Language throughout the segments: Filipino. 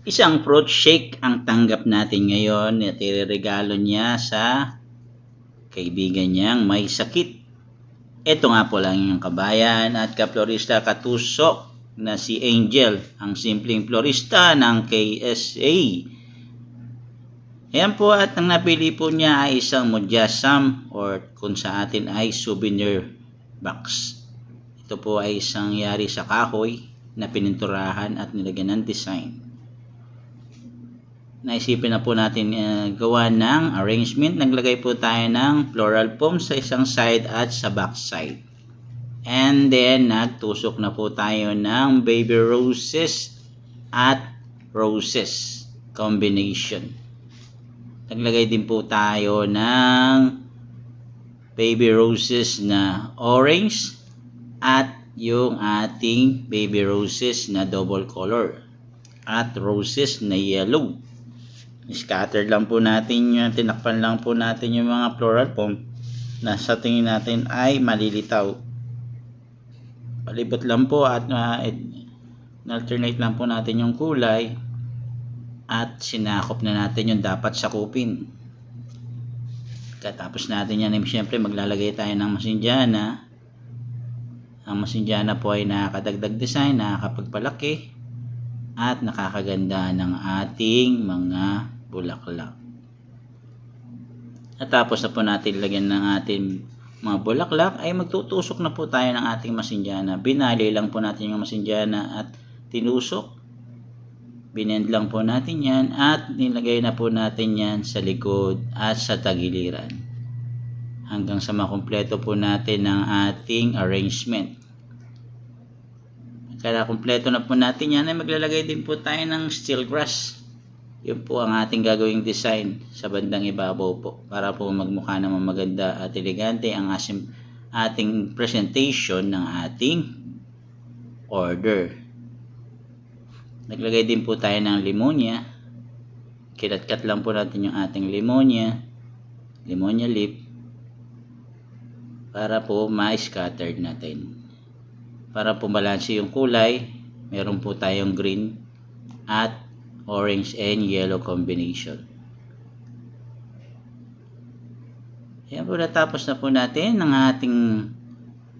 Isang fruit shake ang tanggap natin ngayon at ireregalo niya sa kaibigan niyang may sakit. Ito nga po lang yung kabayan at kaplorista katusok na si Angel, ang simpleng florista ng KSA. Ayan po, at ang napili po niya ay isang mudyasam or kung sa atin ay souvenir box. Ito po ay isang yari sa kahoy na pininturahan at nilagyan ng design. Naisipin na po natin gawa ng arrangement. Naglagay po tayo ng floral foam sa isang side at sa back side. And then nagtusok na po tayo ng baby roses at roses combination. Naglagay din po tayo ng baby roses na orange at yung ating baby roses na double color at roses na yellow. Scatter lang po natin yun, tinakpan lang po natin yung mga floral foam na sa tingin natin ay malilitaw. Palibot lang po at alternate lang po natin yung kulay at sinakop na natin yung dapat sakupin. Katapos natin yan, siyempre maglalagay tayo ng masindyana. Ang masindyana po ay nakakadagdag design, nakakapagpalaki at nakakaganda ng ating mga bulaklak. At tapos na po natin lagyan ng ating mga bulaklak, ay magtutusok na po tayo ng ating masindyana. Binali lang po natin yung masindyana at tinusok. Binend lang po natin yan at nilagay na po natin yan sa likod at sa tagiliran. Hanggang sa makumpleto po natin ang ating arrangement. Kaya kumpleto na po natin yan, ay maglalagay din po tayo ng steel grass. Yun po ang ating gagawing design sa bandang ibabaw po. Para po magmukha naman maganda at elegante ang ating presentation ng ating order. Naglagay din po tayo ng limonya. Kinatkat lang po natin yung ating limonya leaf para po ma-scattered natin. Para po balanse yung kulay, meron po tayong green at orange and yellow combination. Ayan po, natapos na po natin ang ating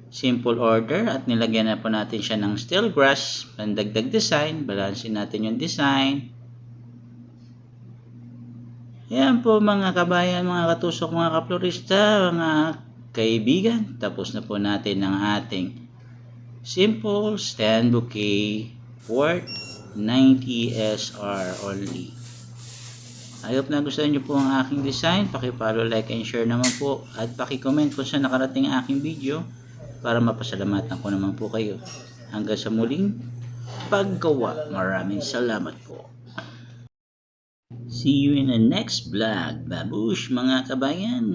simple order at nilagyan na po natin siya ng steel grass, pandagdag design, balansin natin yung design. Ayan po mga kabayan, mga katusok, mga kaplorista, mga kaibigan. Tapos na po natin ang ating simple stand bouquet worth 90 SR only. I hope na gustuhan nyo po ang aking design. Paki-follow, like, and share naman po. At paki-comment kung saan nakarating ang aking video para mapasalamatan ko naman po kayo. Hanggang sa muling paggawa. Maraming salamat po. See you in the next vlog. Babush mga kabayan.